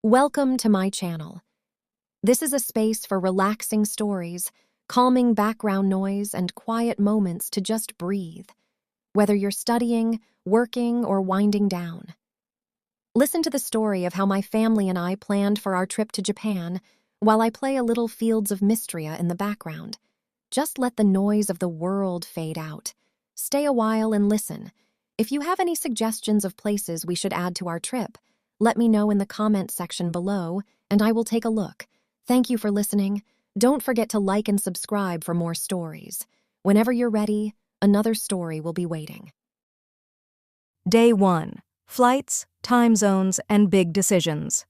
Welcome to my channel. This is a space for relaxing stories, calming background noise, and quiet moments to just breathe, whether you're studying, working, or winding down. Listen to the story of how my family and I planned for our trip to Japan while I play a little Fields of Mistria in the background. Just let the noise of the world fade out. Stay a while and listen. If you have any suggestions of places we should add to our trip, let me know in the comment section below, and I will take a look. Thank you for listening. Don't forget to like and subscribe for more stories. Whenever you're ready, another story will be waiting. Day 1. Flights, time zones, and big decisions.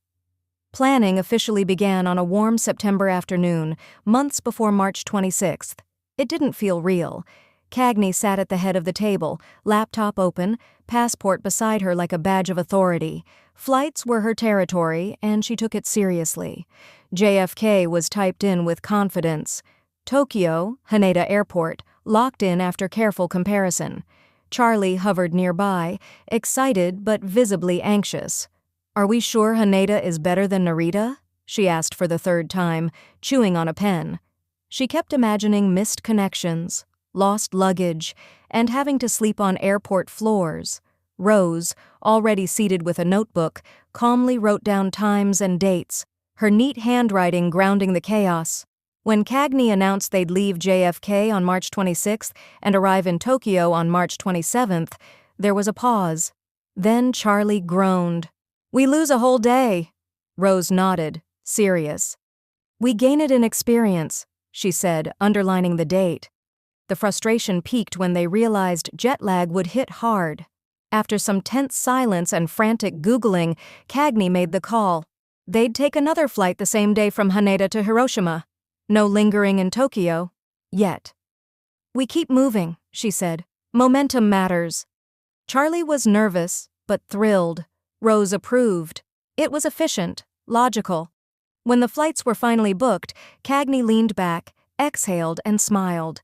Planning officially began on a warm September afternoon, months before March 26th. It didn't feel real. Cagney sat at the head of the table, laptop open, passport beside her like a badge of authority. Flights were her territory, and she took it seriously. JFK was typed in with confidence. Tokyo, Haneda Airport, locked in after careful comparison. Charlie hovered nearby, excited but visibly anxious. "Are we sure Haneda is better than Narita?" she asked for the third time, chewing on a pen. She kept imagining missed connections, lost luggage, and having to sleep on airport floors. Rose, already seated with a notebook, calmly wrote down times and dates, her neat handwriting grounding the chaos. When Cagney announced they'd leave JFK on March 26th and arrive in Tokyo on March 27th, there was a pause. Then Charlie groaned. "We lose a whole day." Rose nodded, serious. "We gain it in experience," she said, underlining the date. The frustration peaked when they realized jet lag would hit hard. After some tense silence and frantic Googling, Cagney made the call. They'd take another flight the same day from Haneda to Hiroshima. No lingering in Tokyo. Yet. "We keep moving," she said. "Momentum matters." Charlie was nervous, but thrilled. Rose approved. It was efficient, logical. When the flights were finally booked, Cagney leaned back, exhaled, and smiled.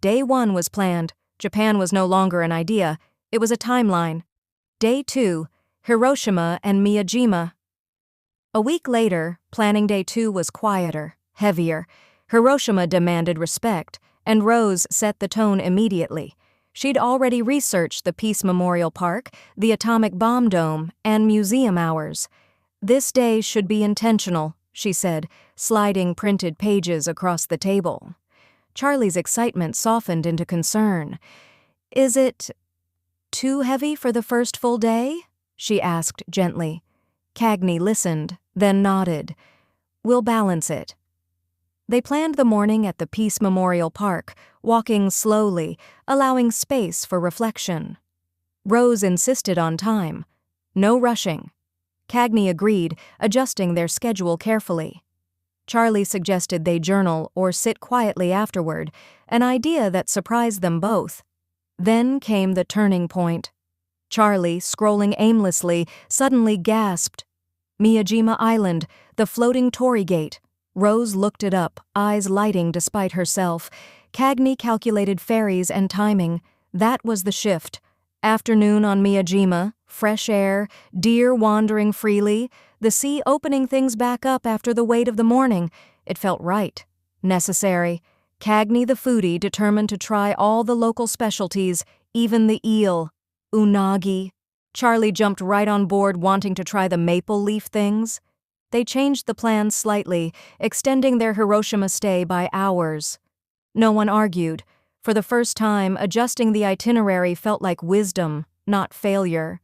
Day 1 was planned. Japan was no longer an idea. It was a timeline. Day 2, Hiroshima and Miyajima. A week later, planning day 2 was quieter, heavier. Hiroshima demanded respect, and Rose set the tone immediately. She'd already researched the Peace Memorial Park, the atomic bomb dome, and museum hours. "This day should be intentional," she said, sliding printed pages across the table. Charlie's excitement softened into concern. "Is it too heavy for the first full day?" she asked gently. Cagney listened, then nodded. "We'll balance it." They planned the morning at the Peace Memorial Park, walking slowly, allowing space for reflection. Rose insisted on time. No rushing. Cagney agreed, adjusting their schedule carefully. Charlie suggested they journal or sit quietly afterward, an idea that surprised them both. Then came the turning point. Charlie, scrolling aimlessly, suddenly gasped. "Miyajima Island, the floating torii gate." Rose looked it up, eyes lighting despite herself. Cagney calculated ferries and timing. That was the shift. Afternoon on Miyajima, fresh air, deer wandering freely, the sea opening things back up after the weight of the morning. It felt right. Necessary. Cagney the foodie determined to try all the local specialties, even the eel. Unagi. Charlie jumped right on board, wanting to try the maple leaf things. They changed the plans slightly, extending their Hiroshima stay by hours. No one argued. For the first time, adjusting the itinerary felt like wisdom, not failure.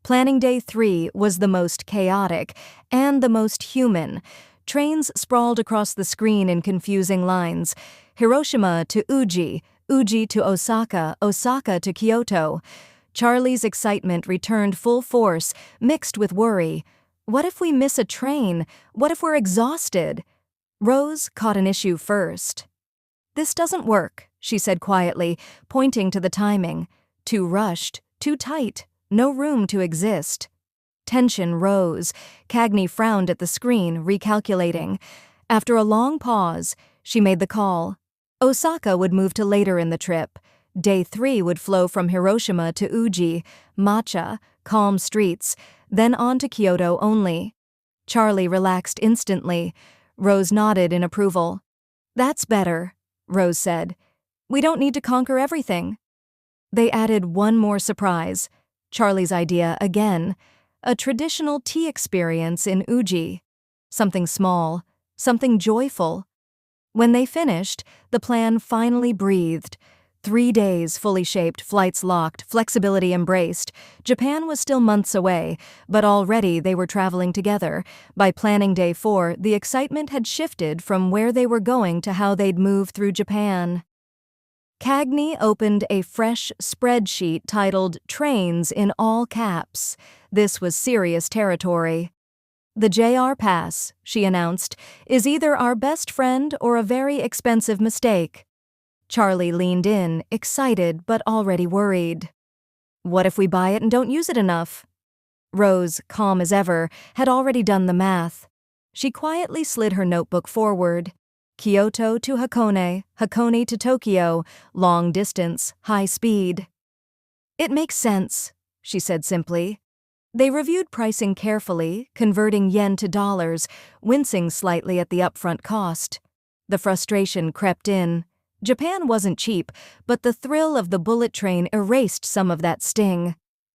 Planning day 3 was the most chaotic and the most human. Trains sprawled across the screen in confusing lines. Hiroshima to Uji, Uji to Osaka, Osaka to Kyoto. Charlie's excitement returned full force, mixed with worry. What if we miss a train? What if we're exhausted? Rose caught an issue first. "This doesn't work," she said quietly, pointing to the timing. "Too rushed, too tight, no room to exist." Tension rose. Cagney frowned at the screen, recalculating. After a long pause, she made the call. Osaka would move to later in the trip. Day 3 would flow from Hiroshima to Uji, matcha, calm streets, then on to Kyoto only. Charlie relaxed instantly. Rose nodded in approval. "That's better," Rose said. "We don't need to conquer everything." They added one more surprise. Charlie's idea again. A traditional tea experience in Uji. Something small, something joyful. When they finished, the plan finally breathed. 3 days fully shaped, flights locked, flexibility embraced. Japan was still months away, but already they were traveling together. By planning day 4, the excitement had shifted from where they were going to how they'd move through Japan. Cagney opened a fresh spreadsheet titled Trains in all caps. This was serious territory. "The JR Pass," she announced, "is either our best friend or a very expensive mistake." Charlie leaned in, excited but already worried. "What if we buy it and don't use it enough?" Rose, calm as ever, had already done the math. She quietly slid her notebook forward. Kyoto to Hakone, Hakone to Tokyo, long distance, high speed. "It makes sense," she said simply. They reviewed pricing carefully, converting yen to dollars, wincing slightly at the upfront cost. The frustration crept in. Japan wasn't cheap, but the thrill of the bullet train erased some of that sting.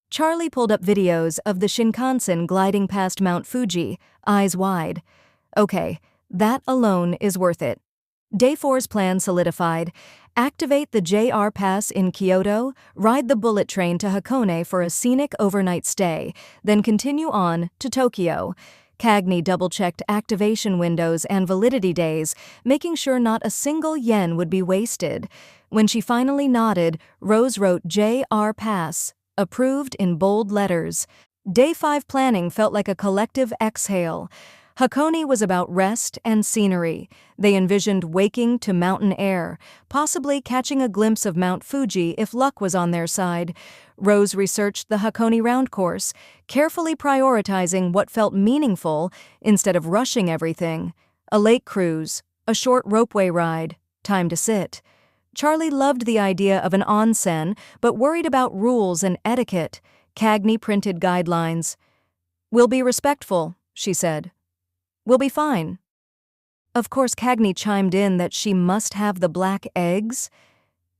Charlie pulled up videos of the Shinkansen gliding past Mount Fuji, eyes wide. Okay, that alone is worth it. Day 4's plan solidified. Activate the JR Pass in Kyoto, ride the bullet train to Hakone for a scenic overnight stay, then continue on to Tokyo. Cagney double-checked activation windows and validity days, making sure not a single yen would be wasted. When she finally nodded, Rose wrote JR Pass, approved in bold letters. Day 5 planning felt like a collective exhale. Hakone was about rest and scenery. They envisioned waking to mountain air, possibly catching a glimpse of Mount Fuji if luck was on their side. Rose researched the Hakone round course, carefully prioritizing what felt meaningful instead of rushing everything. A lake cruise, a short ropeway ride, time to sit. Charlie loved the idea of an onsen, but worried about rules and etiquette. Cagney printed guidelines. "We'll be respectful," she said. "We'll be fine." Of course, Cagney chimed in that she must have the black eggs.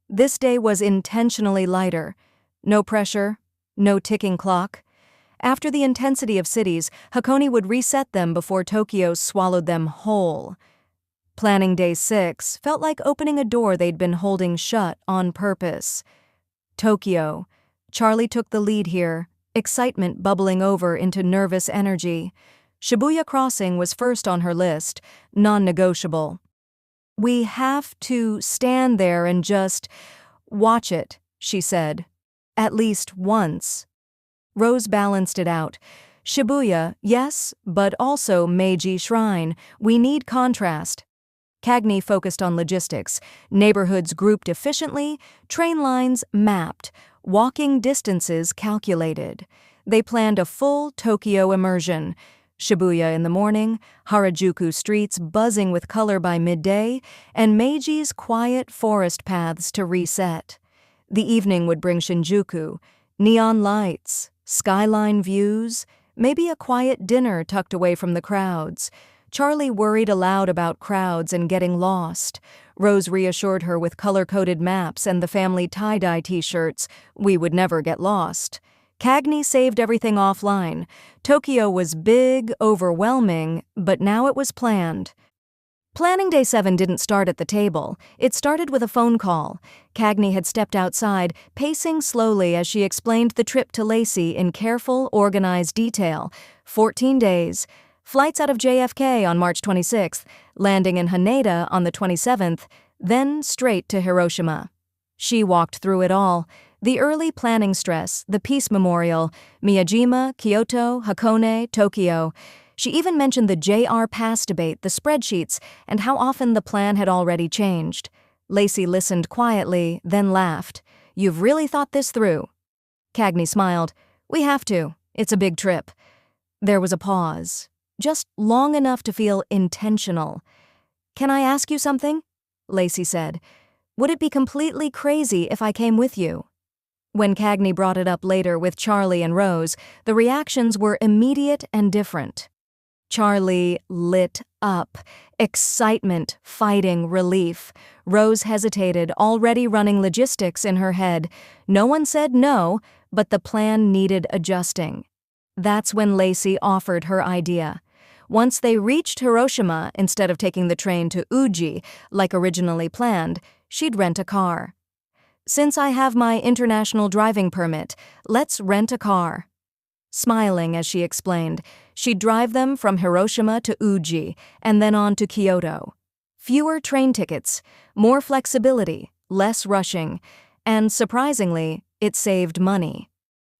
This day was intentionally lighter. No pressure, no ticking clock. After the intensity of cities, Hakone would reset them before Tokyo swallowed them whole. Planning day 6 felt like opening a door they'd been holding shut on purpose. Tokyo. Charlie took the lead here, excitement bubbling over into nervous energy. Shibuya Crossing was first on her list, non-negotiable. "We have to stand there and just watch it," she said. "At least once." Rose balanced it out. "Shibuya, yes, but also Meiji Shrine. We need contrast." Cagney focused on logistics, neighborhoods grouped efficiently, train lines mapped, walking distances calculated. They planned a full Tokyo immersion. Shibuya in the morning, Harajuku streets buzzing with color by midday, and Meiji's quiet forest paths to reset. The evening would bring Shinjuku, neon lights, skyline views, maybe a quiet dinner tucked away from the crowds. Charlie worried aloud about crowds and getting lost. Rose reassured her with color-coded maps and the family tie-dye t-shirts. We would never get lost. Cagney saved everything offline. Tokyo was big, overwhelming, but now it was planned. Planning day 7 didn't start at the table. It started with a phone call. Cagney had stepped outside, pacing slowly as she explained the trip to Lacey in careful, organized detail. 14 days. Flights out of JFK on March 26th, landing in Haneda on the 27th, then straight to Hiroshima. She walked through it all. The early planning stress, the peace memorial, Miyajima, Kyoto, Hakone, Tokyo. She even mentioned the JR Pass debate, the spreadsheets, and how often the plan had already changed. Lacey listened quietly, then laughed. "You've really thought this through." Cagney smiled. "We have to. It's a big trip." There was a pause, just long enough to feel intentional. "Can I ask you something?" Lacey said. "Would it be completely crazy if I came with you?" When Cagney brought it up later with Charlie and Rose, the reactions were immediate and different. Charlie lit up. Excitement, fighting, relief. Rose hesitated, already running logistics in her head. No one said no, but the plan needed adjusting. That's when Lacey offered her idea. Once they reached Hiroshima, instead of taking the train to Uji, like originally planned, she'd rent a car. "Since I have my international driving permit, let's rent a car." Smiling as she explained, she'd drive them from Hiroshima to Uji and then on to Kyoto. Fewer train tickets, more flexibility, less rushing, and surprisingly, it saved money.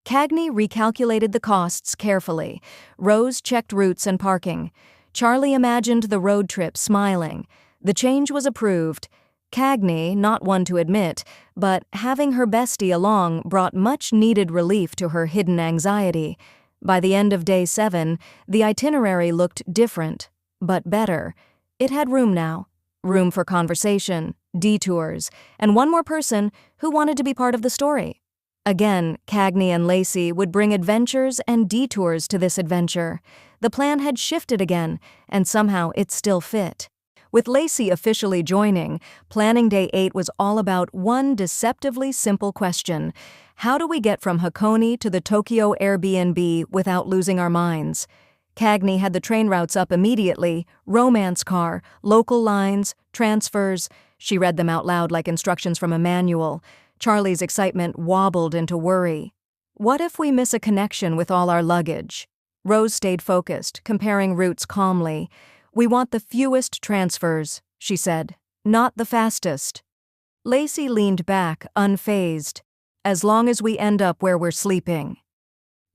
Cagney recalculated the costs carefully. Rose checked routes and parking. Charlie imagined the road trip, smiling. The change was approved. Cagney, not one to admit, but having her bestie along brought much-needed relief to her hidden anxiety. By the end of day 7, the itinerary looked different, but better. It had room now. Room for conversation, detours, and one more person who wanted to be part of the story. Again, Cagney and Lacey would bring adventures and detours to this adventure. The plan had shifted again, and somehow it still fit. With Lacey officially joining, planning day 8 was all about one deceptively simple question. How do we get from Hakone to the Tokyo Airbnb without losing our minds? Cagney had the train routes up immediately: romance car, local lines, transfers. She read them out loud like instructions from a manual. Charlie's excitement wobbled into worry. What if we miss a connection with all our luggage? Rose stayed focused, comparing routes calmly. "We want the fewest transfers," she said, "not the fastest." Lacey leaned back, unfazed. "As long as we end up where we're sleeping."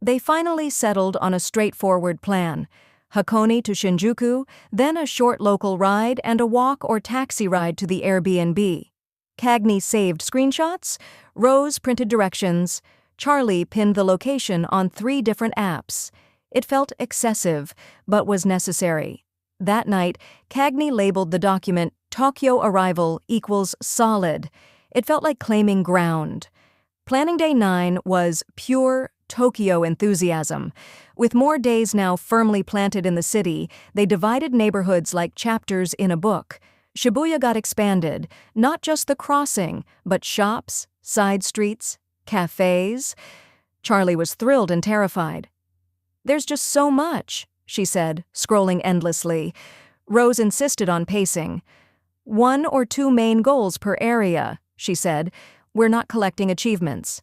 They finally settled on a straightforward plan: Hakone to Shinjuku, then a short local ride and a walk or taxi ride to the Airbnb. Cagney saved screenshots, Rose printed directions, Charlie pinned the location on 3 different apps. It felt excessive, but was necessary. That night, Cagney labeled the document "Tokyo arrival equals solid." It felt like claiming ground. Planning day 9 was pure Tokyo enthusiasm. With more days now firmly planted in the city, they divided neighborhoods like chapters in a book. Shibuya got expanded, not just the crossing, but shops, side streets, cafes. Charlie was thrilled and terrified. "There's just so much," she said, scrolling endlessly. Rose insisted on pacing. "1 or 2 main goals per area," she said. "We're not collecting achievements."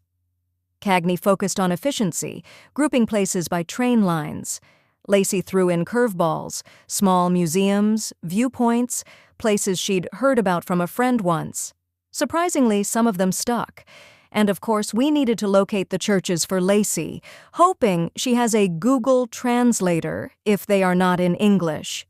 Cagney focused on efficiency, grouping places by train lines. Lacey threw in curveballs: small museums, viewpoints, places she'd heard about from a friend once. Surprisingly, some of them stuck. And of course, we needed to locate the churches for Lacey, hoping she has a Google Translator if they are not in English.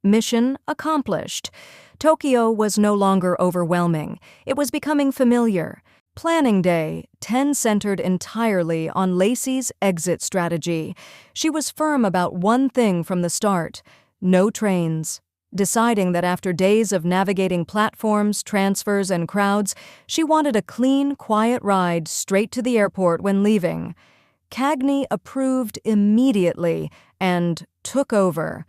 Mission accomplished. Tokyo was no longer overwhelming. It was becoming familiar. Planning day 10 centered entirely on Lacey's exit strategy. She was firm about one thing from the start: no trains. Deciding that after days of navigating platforms, transfers, and crowds, she wanted a clean, quiet ride straight to the airport when leaving. Cagney approved immediately and took over.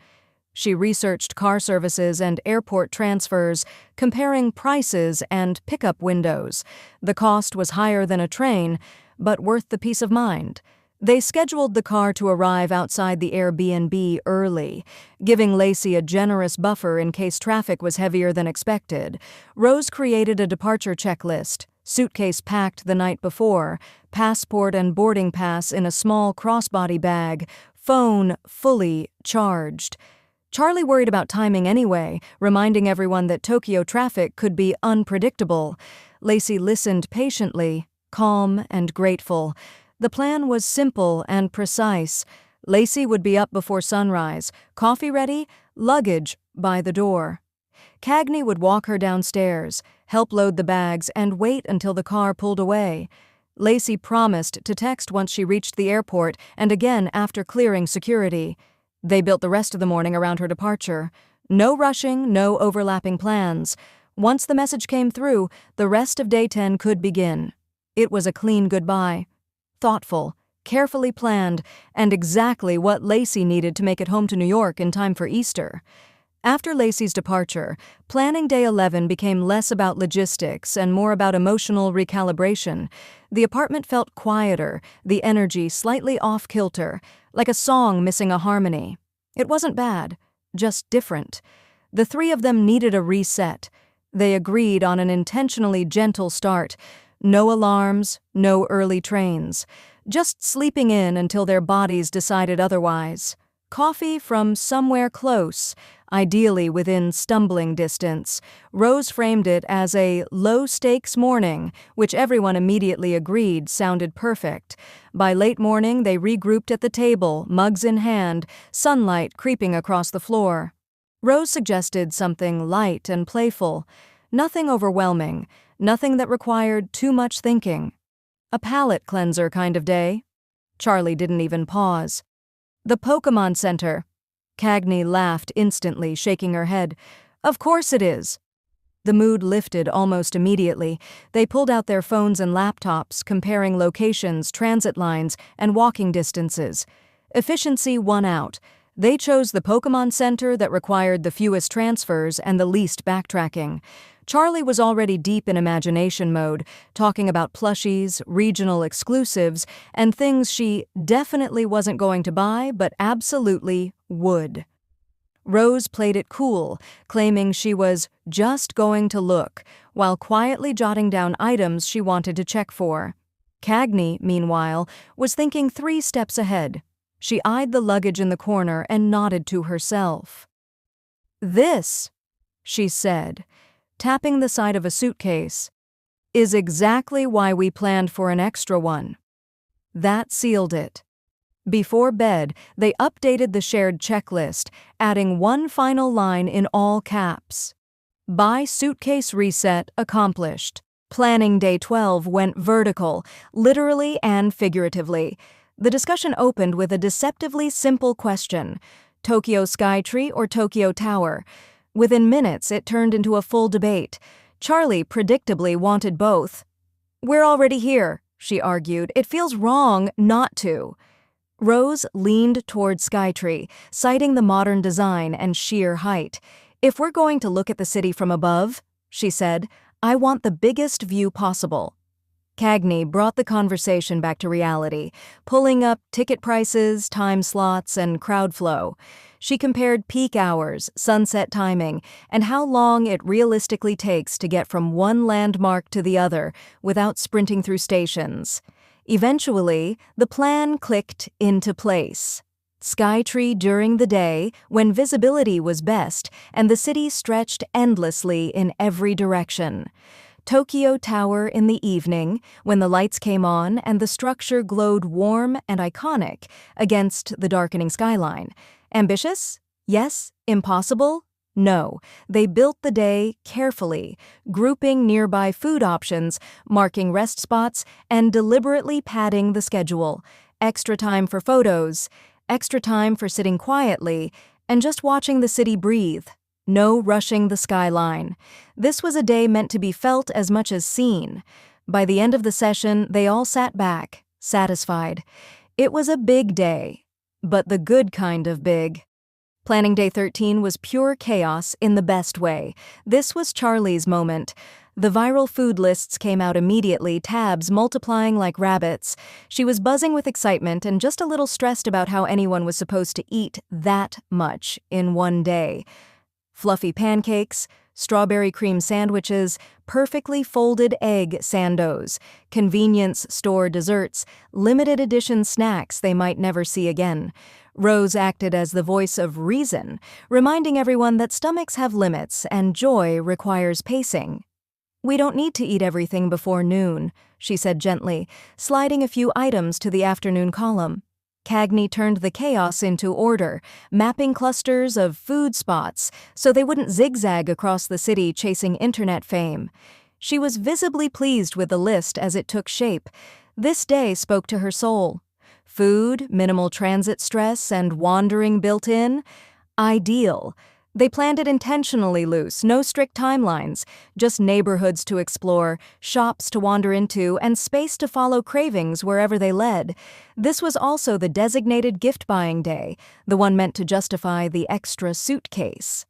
She researched car services and airport transfers, comparing prices and pickup windows. The cost was higher than a train, but worth the peace of mind. They scheduled the car to arrive outside the Airbnb early, giving Lacey a generous buffer in case traffic was heavier than expected. Rose created a departure checklist: suitcase packed the night before, passport and boarding pass in a small crossbody bag, phone fully charged. Charlie worried about timing anyway, reminding everyone that Tokyo traffic could be unpredictable. Lacey listened patiently, calm and grateful. The plan was simple and precise. Lacey would be up before sunrise, coffee ready, luggage by the door. Cagney would walk her downstairs, help load the bags, and wait until the car pulled away. Lacey promised to text once she reached the airport and again after clearing security. They built the rest of the morning around her departure. No rushing, no overlapping plans. Once the message came through, the rest of day 10 could begin. It was a clean goodbye. Thoughtful, carefully planned, and exactly what Lacey needed to make it home to New York in time for Easter. After Lacey's departure, planning day 11 became less about logistics and more about emotional recalibration. The apartment felt quieter, the energy slightly off-kilter, like a song missing a harmony. It wasn't bad, just different. The three of them needed a reset. They agreed on an intentionally gentle start. No alarms, no early trains. Just sleeping in until their bodies decided otherwise. Coffee from somewhere close, ideally within stumbling distance. Rose framed it as a low-stakes morning, which everyone immediately agreed sounded perfect. By late morning, they regrouped at the table, mugs in hand, sunlight creeping across the floor. Rose suggested something light and playful. Nothing overwhelming, nothing that required too much thinking. A palate cleanser kind of day. Charlie didn't even pause. The Pokémon Center. Cagney laughed instantly, shaking her head. Of course it is. The mood lifted almost immediately. They pulled out their phones and laptops, comparing locations, transit lines, and walking distances. Efficiency won out. They chose the Pokémon Center that required the fewest transfers and the least backtracking. Charlie was already deep in imagination mode, talking about plushies, regional exclusives, and things she definitely wasn't going to buy, but absolutely would. Rose played it cool, claiming she was just going to look, while quietly jotting down items she wanted to check for. Cagney, meanwhile, was thinking 3 steps ahead. She eyed the luggage in the corner and nodded to herself. "This," she said, tapping the side of a suitcase, "is exactly why we planned for an extra one." That sealed it. Before bed, they updated the shared checklist, adding one final line in all caps. Buy suitcase reset accomplished. Planning day 12 went vertical, literally and figuratively. The discussion opened with a deceptively simple question: Tokyo Skytree or Tokyo Tower? Within minutes, it turned into a full debate. Charlie predictably wanted both. "We're already here," she argued. "It feels wrong not to." Rose leaned toward Skytree, citing the modern design and sheer height. "If we're going to look at the city from above," she said, "I want the biggest view possible." Cagney brought the conversation back to reality, pulling up ticket prices, time slots, and crowd flow. She compared peak hours, sunset timing, and how long it realistically takes to get from one landmark to the other without sprinting through stations. Eventually, the plan clicked into place. Skytree during the day, when visibility was best and the city stretched endlessly in every direction. Tokyo Tower in the evening, when the lights came on and the structure glowed warm and iconic against the darkening skyline. Ambitious? Yes. Impossible? No. They built the day carefully, grouping nearby food options, marking rest spots, and deliberately padding the schedule. Extra time for photos, extra time for sitting quietly, and just watching the city breathe. No rushing the skyline. This was a day meant to be felt as much as seen. By the end of the session, they all sat back, satisfied. It was a big day, but the good kind of big. Planning day 13 was pure chaos in the best way. This was Charlie's moment. The viral food lists came out immediately, tabs multiplying like rabbits. She was buzzing with excitement and just a little stressed about how anyone was supposed to eat that much in one day. Fluffy pancakes, strawberry cream sandwiches, perfectly folded egg sandos, convenience store desserts, limited edition snacks they might never see again. Rose acted as the voice of reason, reminding everyone that stomachs have limits and joy requires pacing. "We don't need to eat everything before noon," she said gently, sliding a few items to the afternoon column. Cagney turned the chaos into order, mapping clusters of food spots so they wouldn't zigzag across the city chasing internet fame. She was visibly pleased with the list as it took shape. This day spoke to her soul. Food, minimal transit stress, and wandering built in? Ideal. They planned it intentionally loose, no strict timelines, just neighborhoods to explore, shops to wander into, and space to follow cravings wherever they led. This was also the designated gift-buying day, the one meant to justify the extra suitcase.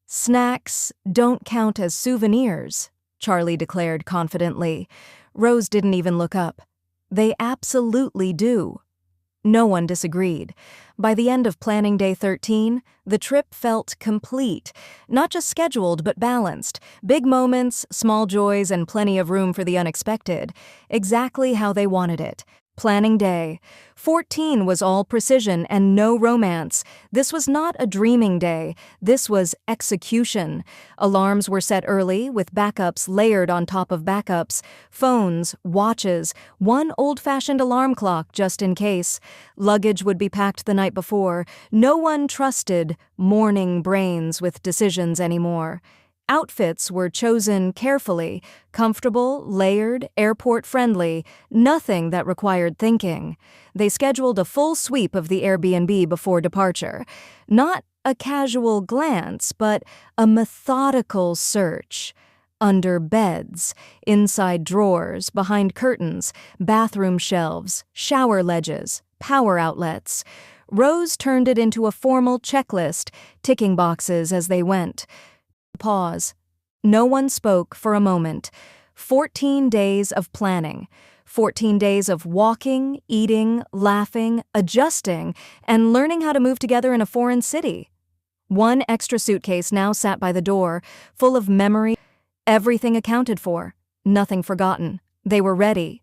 "Snacks don't count as souvenirs," Charlie declared confidently. Rose didn't even look up. "They absolutely do." No one disagreed. By the end of planning day 13, the trip felt complete. Not just scheduled, but balanced. Big moments, small joys, and plenty of room for the unexpected. Exactly how they wanted it. Planning day 14 was all precision and no romance. This was not a dreaming day. This was execution. Alarms were set early, with backups layered on top of backups. Phones, watches, one old-fashioned alarm clock just in case. Luggage would be packed the night before. No one trusted morning brains with decisions anymore. Outfits were chosen carefully, comfortable, layered, airport-friendly, nothing that required thinking. They scheduled a full sweep of the Airbnb before departure. Not a casual glance, but a methodical search. Under beds, inside drawers, behind curtains, bathroom shelves, shower ledges, power outlets. Rose turned it into a formal checklist, ticking boxes as they went. Pause. No one spoke for a moment. 14 days of planning. 14 days of walking, eating, laughing, adjusting, and learning how to move together in a foreign city. One extra suitcase now sat by the door, full of memory. Everything accounted for. Nothing forgotten. They were ready.